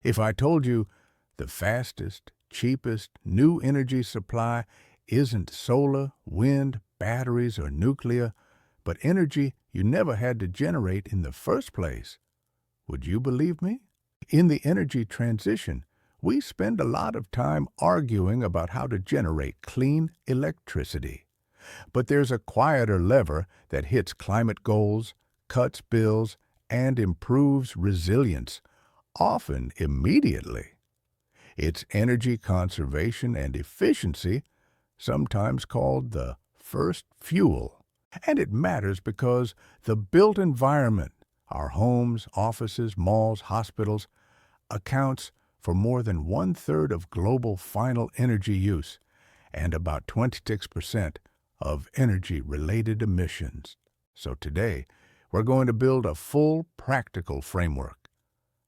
If I told you the fastest, cheapest new energy supply isn't solar, wind, batteries, or nuclear, but energy you never had to generate in the first place, would you believe me? In the energy transition, we spend a lot of time arguing about how to generate clean electricity. But there's a quieter lever that hits climate goals, cuts bills, and improves resilience, often immediately. It's energy conservation and efficiency, sometimes called the first fuel. And it matters because the built environment, our homes, offices, malls, hospitals, accounts for more than 1/3 of global final energy use and about 26% of energy-related emissions. So today, we're going to build a full practical framework.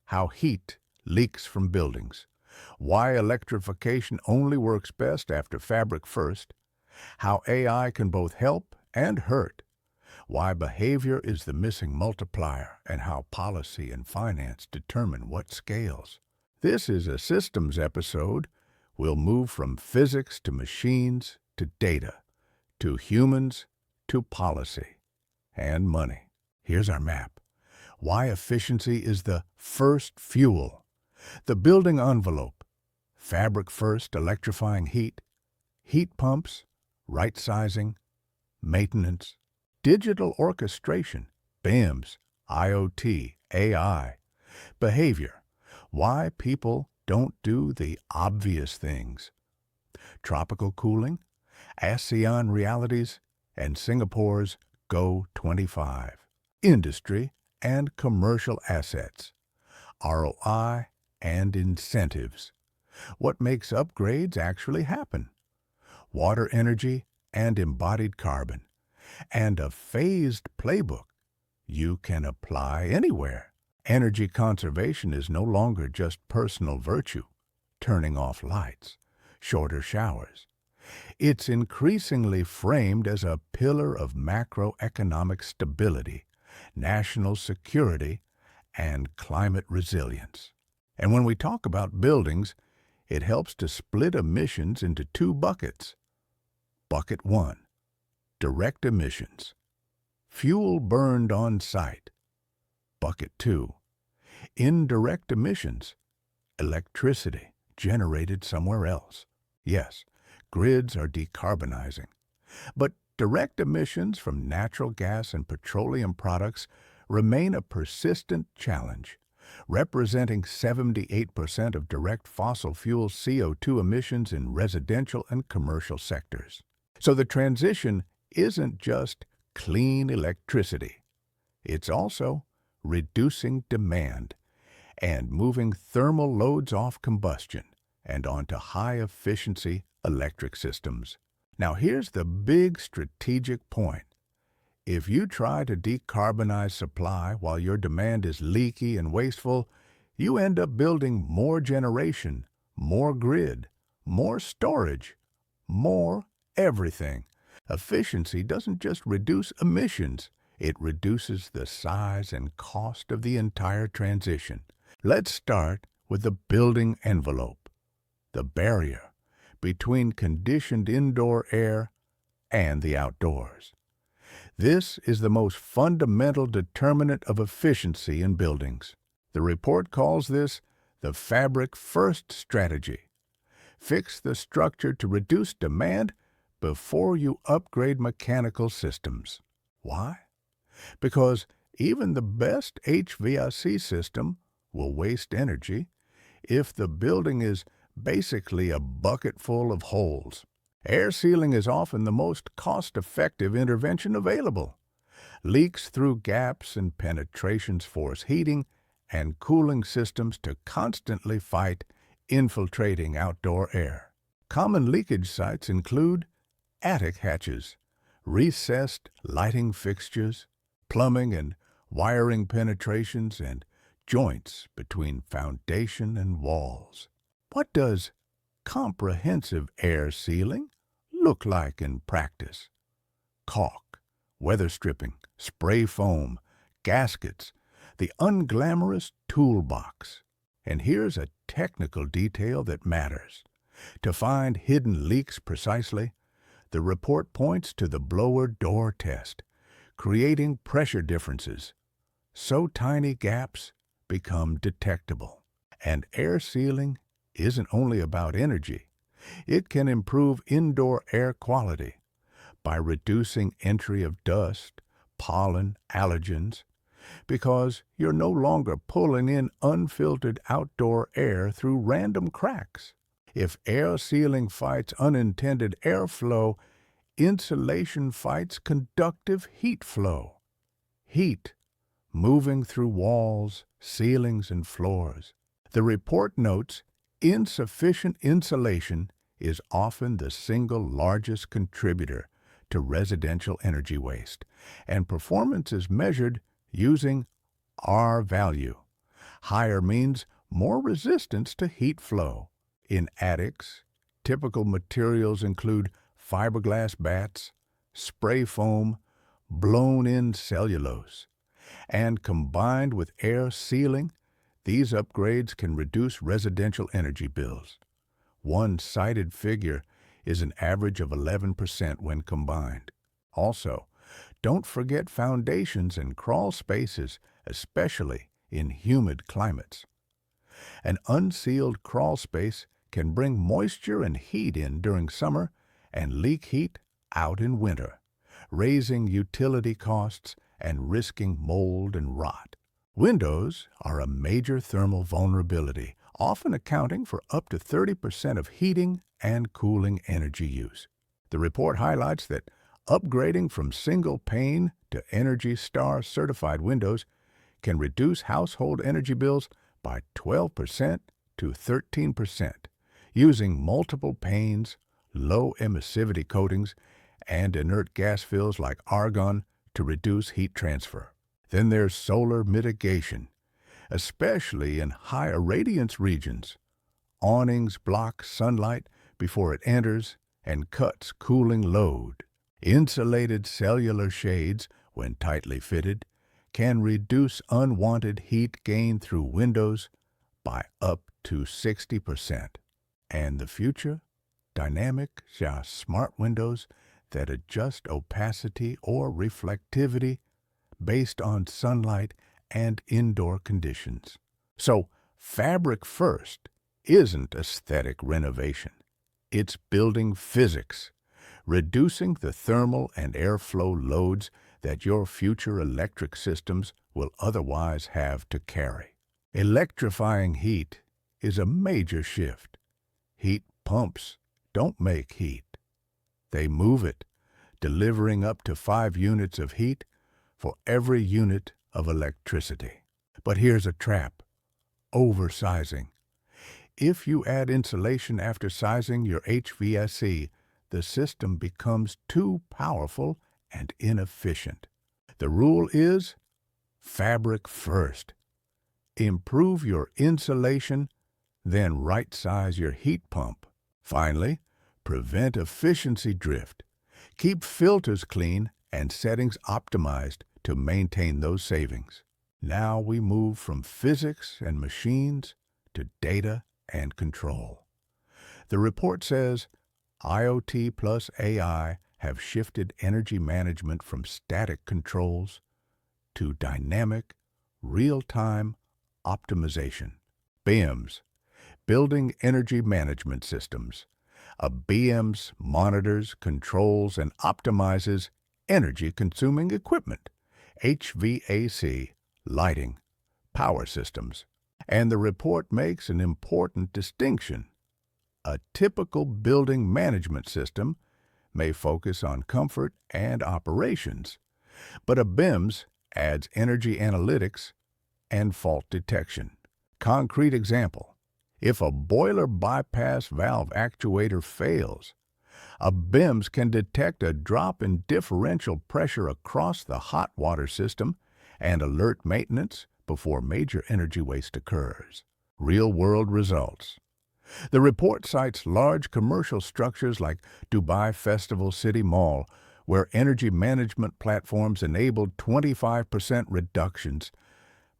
How heat leaks from buildings, why electrification only works best after fabric first, how AI can both help and hurt, why behavior is the missing multiplier, and how policy and finance determine what scales. This is a systems episode. We'll move from physics to machines to data, to humans to policy and money. Here's our map. Why efficiency is the first fuel. The building envelope. Fabric first, electrifying heat. Heat pumps, right sizing, maintenance. Digital orchestration, BIMs, IoT, AI. Behavior. Why people don't do the obvious things. Tropical cooling, ASEAN realities, and Singapore's Go 25. Industry and commercial assets. ROI and incentives. What makes upgrades actually happen. Water energy and embodied carbon. And a phased playbook you can apply anywhere. Energy conservation is no longer just personal virtue, turning off lights, shorter showers. It's increasingly framed as a pillar of macroeconomic stability, national security, and climate resilience. And when we talk about buildings, it helps to split emissions into two buckets. Bucket 1. Direct emissions. Fuel burned on site. Bucket 2. Indirect emissions. Electricity generated somewhere else. Yes, grids are decarbonizing. But direct emissions from natural gas and petroleum products remain a persistent challenge, representing 78% of direct fossil fuel CO2 emissions in residential and commercial sectors. So the transition isn't just clean electricity. It's also reducing demand and moving thermal loads off combustion and onto high-efficiency electric systems. Now here's the big strategic point. If you try to decarbonize supply while your demand is leaky and wasteful, you end up building more generation, more grid, more storage, more everything. Efficiency doesn't just reduce emissions, it reduces the size and cost of the entire transition. Let's start with the building envelope, the barrier between conditioned indoor air and the outdoors. This is the most fundamental determinant of efficiency in buildings. The report calls this the fabric first strategy. Fix the structure to reduce demand before you upgrade mechanical systems. Why? Because even the best HVAC system will waste energy if the building is basically a bucket full of holes. Air sealing is often the most cost-effective intervention available. Leaks through gaps and penetrations force heating and cooling systems to constantly fight infiltrating outdoor air. Common leakage sites include attic hatches, recessed lighting fixtures, plumbing and wiring penetrations, and joints between foundation and walls. What does comprehensive air sealing look like in practice? Caulk, weather stripping, spray foam, gaskets, the unglamorous toolbox. And here's a technical detail that matters. To find hidden leaks precisely, the report points to the blower door test, creating pressure differences so tiny gaps become detectable. And air sealing isn't only about energy. It can improve indoor air quality by reducing entry of dust, pollen, allergens, because you're no longer pulling in unfiltered outdoor air through random cracks. If air sealing fights unintended airflow, insulation fights conductive heat flow. Heat moving through walls, ceilings, and floors. The report notes insufficient insulation is often the single largest contributor to residential energy waste, and performance is measured using R value. Higher means more resistance to heat flow. In attics, typical materials include fiberglass bats, spray foam, blown-in cellulose. And combined with air sealing, these upgrades can reduce residential energy bills. One cited figure is an average of 11% when combined. Also, don't forget foundations and crawl spaces, especially in humid climates. An unsealed crawl space can bring moisture and heat in during summer and leak heat out in winter, raising utility costs and risking mold and rot. Windows are a major thermal vulnerability, often accounting for up to 30% of heating and cooling energy use. The report highlights that upgrading from single pane to Energy Star certified windows can reduce household energy bills by 12% to 13%, using multiple panes, low emissivity coatings, and inert gas fills like argon to reduce heat transfer. Then there's solar mitigation, especially in higher radiance regions. Awnings block sunlight before it enters and cuts cooling load. Insulated cellular shades, when tightly fitted, can reduce unwanted heat gain through windows by up to 60%. And the future? Dynamic, smart windows that adjust opacity or reflectivity based on sunlight and indoor conditions. So, fabric first isn't aesthetic renovation. It's building physics, reducing the thermal and airflow loads that your future electric systems will otherwise have to carry. Electrifying heat is a major shift. Heat pumps don't make heat. They move it, delivering up to 5 units of heat for every unit of electricity. But here's a trap: oversizing. If you add insulation after sizing your HVAC, the system becomes too powerful and inefficient. The rule is fabric first. Improve your insulation, then right-size your heat pump. Finally, prevent efficiency drift. Keep filters clean and settings optimized to maintain those savings. Now we move from physics and machines to data and control. The report says IoT plus AI have shifted energy management from static controls to dynamic, real-time optimization. BIMs, Building Energy Management Systems. A BIMS monitors, controls, and optimizes energy-consuming equipment, HVAC, lighting, power systems. And the report makes an important distinction. A typical building management system may focus on comfort and operations, but a BIMS adds energy analytics and fault detection. Concrete example: if a boiler bypass valve actuator fails, a BIMS can detect a drop in differential pressure across the hot water system and alert maintenance before major energy waste occurs. Real-world results. The report cites large commercial structures like Dubai Festival City Mall, where energy management platforms enabled 25% reductions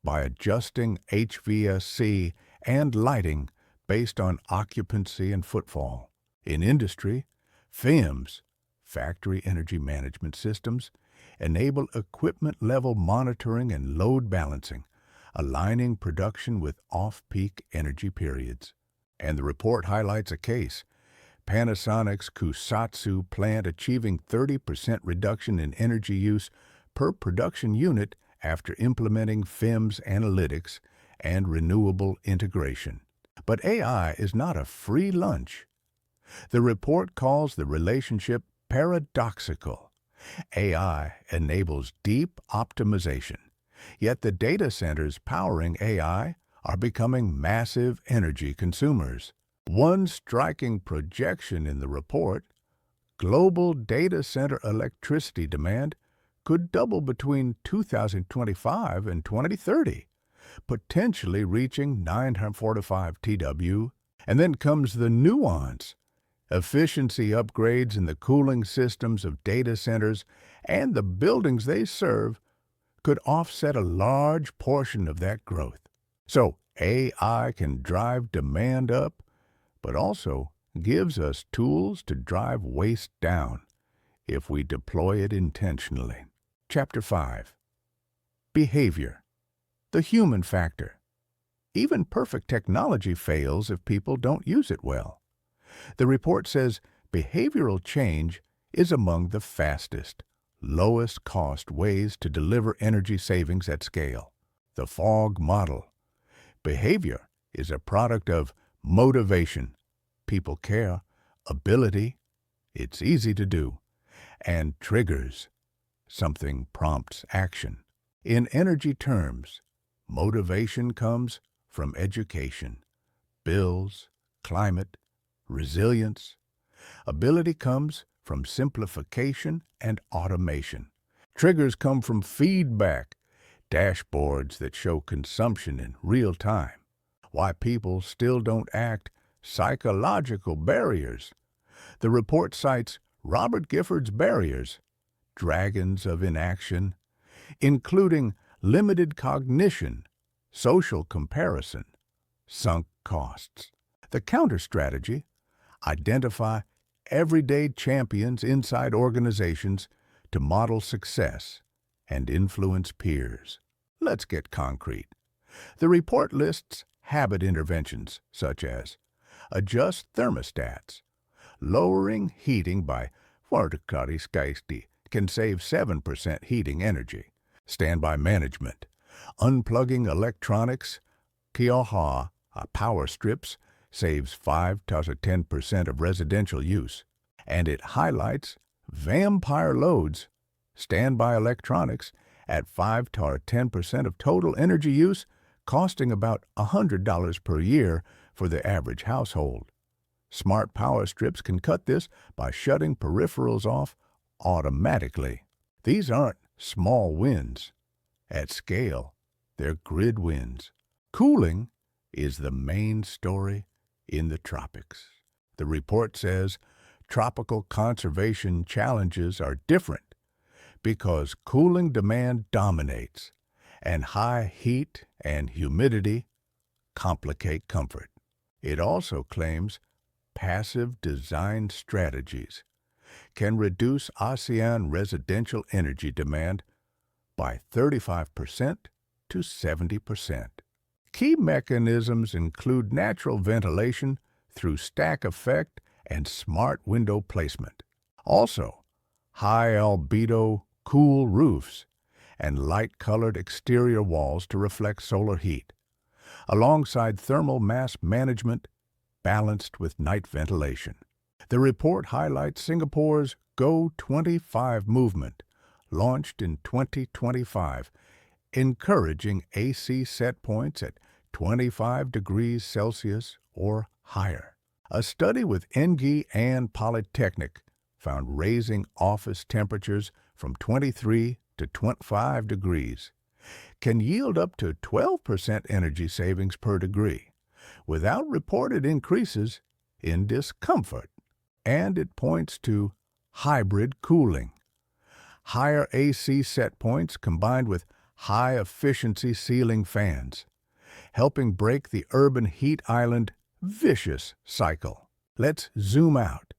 by adjusting HVAC and lighting based on occupancy and footfall. In industry, FEMS, Factory Energy Management Systems, enable equipment-level monitoring and load balancing, aligning production with off-peak energy periods. And the report highlights a case, Panasonic's Kusatsu plant achieving 30% reduction in energy use per production unit after implementing FEMS analytics and renewable integration. But AI is not a free lunch. The report calls the relationship paradoxical. AI enables deep optimization, yet the data centers powering AI are becoming massive energy consumers. One striking projection in the report, global data center electricity demand could double between 2025 and 2030, potentially reaching 945 TW. And then comes the nuance. Efficiency upgrades in the cooling systems of data centers and the buildings they serve could offset a large portion of that growth. So AI can drive demand up, but also gives us tools to drive waste down if we deploy it intentionally. Chapter 5. Behavior. The human factor. Even perfect technology fails if people don't use it well. The report says behavioral change is among the fastest, lowest cost ways to deliver energy savings at scale. The FOG model. Behavior is a product of motivation, people care, ability, it's easy to do, and triggers, something prompts action. In energy terms, motivation comes from education, bills, climate, resilience. Ability comes from simplification and automation. Triggers come from feedback, dashboards that show consumption in real time. Why people still don't act, psychological barriers. The report cites Robert Gifford's barriers, dragons of inaction, including limited cognition, social comparison, sunk costs. The counter-strategy, identify everyday champions inside organizations to model success and influence peers. Let's get concrete. The report lists habit interventions such as adjust thermostats. Lowering heating by 40 can save 7% heating energy. Standby management. Unplugging electronics, Kioha, power strips, saves 5 to 10% of residential use. And it highlights vampire loads, standby electronics, at 5 to 10% of total energy use, costing about $100 per year for the average household. Smart power strips can cut this by shutting peripherals off automatically. These aren't small wins. At scale, they're grid wins. Cooling is the main story in the tropics. The report says tropical conservation challenges are different because cooling demand dominates, and high heat and humidity complicate comfort. It also claims passive design strategies can reduce ASEAN residential energy demand by 35% to 70%. Key mechanisms include natural ventilation through stack effect and smart window placement. Also, high albedo cool roofs and light-colored exterior walls to reflect solar heat, alongside thermal mass management balanced with night ventilation. The report highlights Singapore's Go25 movement, launched in 2025, encouraging AC set points at 25 degrees Celsius or higher. A study with Engi and Polytechnic found raising office temperatures from 23 to 25 degrees can yield up to 12% energy savings per degree, without reported increases in discomfort. And it points to hybrid cooling. Higher AC set points combined with high-efficiency ceiling fans helping break the urban heat island vicious cycle. Let's zoom out.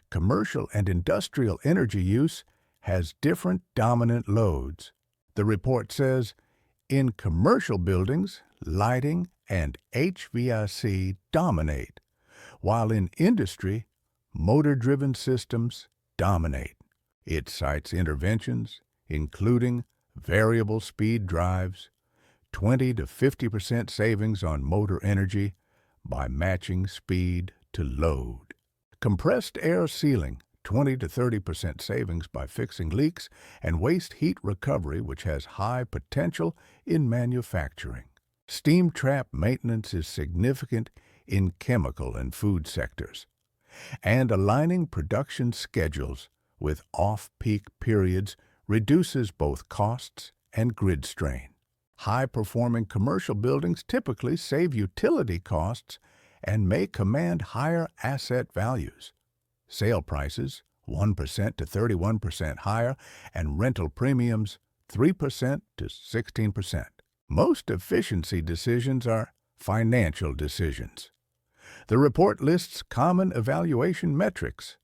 Commercial and industrial energy use has different dominant loads. The report says, in commercial buildings, lighting and HVAC dominate, while in industry, motor-driven systems dominate. It cites interventions, including variable speed drives, 20 to 50% savings on motor energy by matching speed to load. Compressed air sealing, 20 to 30% savings by fixing leaks, and waste heat recovery, which has high potential in manufacturing. Steam trap maintenance is significant in chemical and food sectors, and aligning production schedules with off-peak periods reduces both costs and grid strain. High-performing commercial buildings typically save utility costs and may command higher asset values. Sale prices 1% to 31% higher, and rental premiums 3% to 16%. Most efficiency decisions are financial decisions. The report lists common evaluation metrics: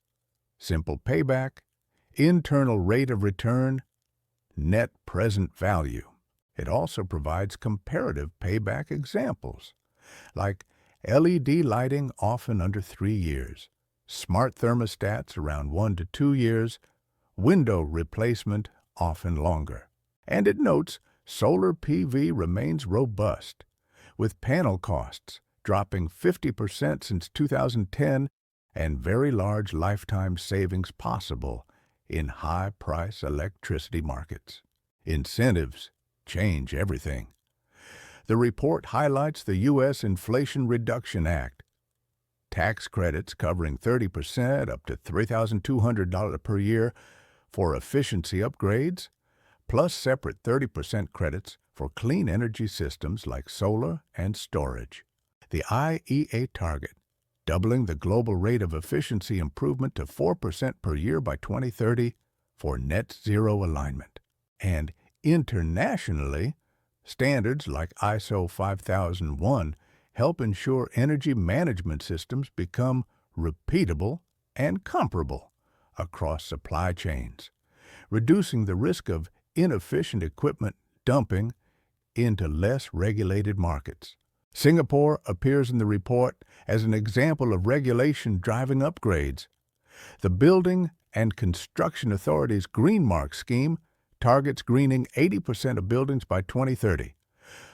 simple payback, internal rate of return, net present value. It also provides comparative payback examples, like LED lighting often under 3 years, smart thermostats around 1 to 2 years, window replacement often longer. And it notes solar PV remains robust, with panel costs dropping 50% since 2010 and very large lifetime savings possible in high-price electricity markets. Incentives change everything. The report highlights the U.S. Inflation Reduction Act, tax credits covering 30% up to $3,200 per year for efficiency upgrades, plus separate 30% credits for clean energy systems like solar and storage. The IEA target, doubling the global rate of efficiency improvement to 4% per year by 2030 for net zero alignment. And internationally, standards like ISO 5001 help ensure energy management systems become repeatable and comparable across supply chains, reducing the risk of inefficient equipment dumping into less regulated markets. Singapore appears in the report as an example of regulation driving upgrades. The Building and Construction Authority's Green Mark scheme targets greening 80% of buildings by 2030,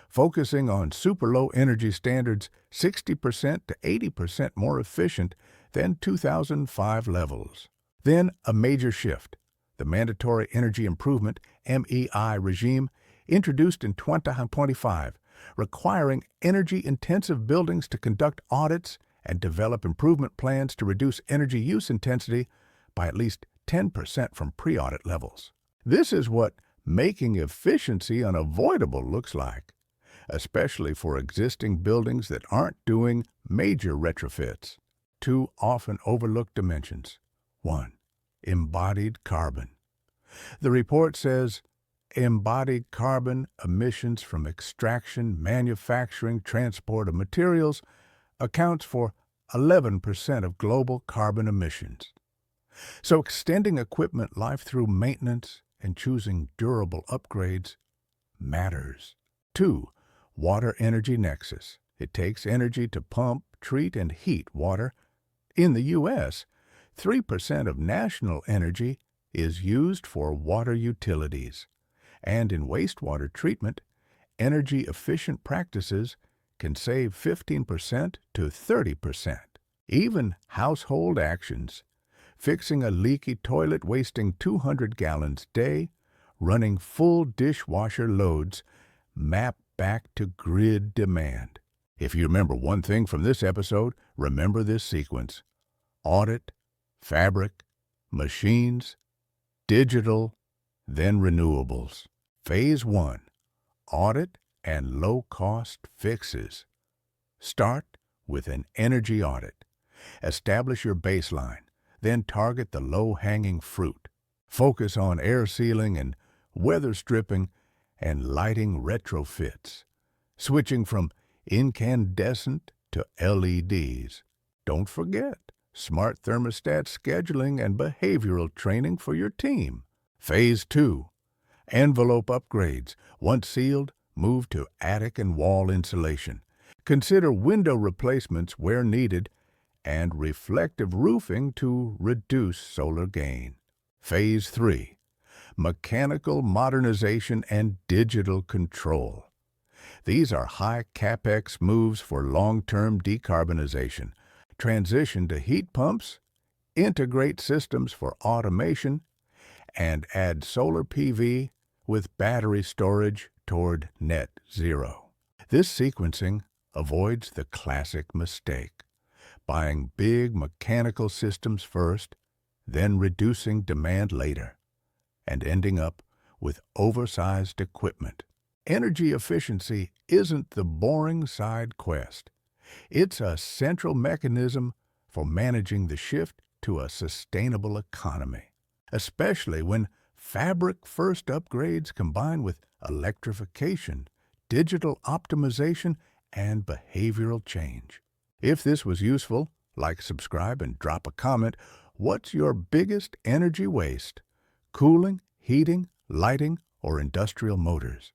focusing on super-low energy standards 60% to 80% more efficient than 2005 levels. Then a major shift: the Mandatory Energy Improvement (MEI) regime introduced in 2025, requiring energy-intensive buildings to conduct audits and develop improvement plans to reduce energy use intensity by at least 10% from pre-audit levels. This is what making efficiency unavoidable looks like, especially for existing buildings that aren't doing major retrofits. 2 often overlooked dimensions. 1. Embodied carbon. The report says embodied carbon emissions from extraction, manufacturing, transport of materials accounts for 11% of global carbon emissions. So extending equipment life through maintenance and choosing durable upgrades matters. 2. Water energy nexus. It takes energy to pump, treat, and heat water. In the U.S., 3% of national energy is used for water utilities. And in wastewater treatment, energy-efficient practices can save 15% to 30%. Even household actions, fixing a leaky toilet wasting 200 gallons a day, running full dishwasher loads, map back to grid demand. If you remember one thing from this episode, remember this sequence: audit, fabric, machines, digital, then renewables. Phase 1, audit and low-cost fixes. Start with an energy audit. Establish your baseline, then target the low-hanging fruit. Focus on air sealing and weather stripping and lighting retrofits, switching from incandescent to LEDs. Don't forget smart thermostat scheduling and behavioral training for your team. Phase 2. Envelope upgrades. Once sealed, move to attic and wall insulation. Consider window replacements where needed and reflective roofing to reduce solar gain. Phase 3. Mechanical modernization and digital control. These are high CapEx moves for long-term decarbonization. Transition to heat pumps, integrate systems for automation, and add solar PV with battery storage toward net zero. This sequencing avoids the classic mistake: buying big mechanical systems first, then reducing demand later, and ending up with oversized equipment. Energy efficiency isn't the boring side quest. It's a central mechanism for managing the shift to a sustainable economy, especially when fabric-first upgrades combine with electrification, digital optimization, and behavioral change. If this was useful, like, subscribe, and drop a comment. What's your biggest energy waste? Cooling, heating, lighting, or industrial motors?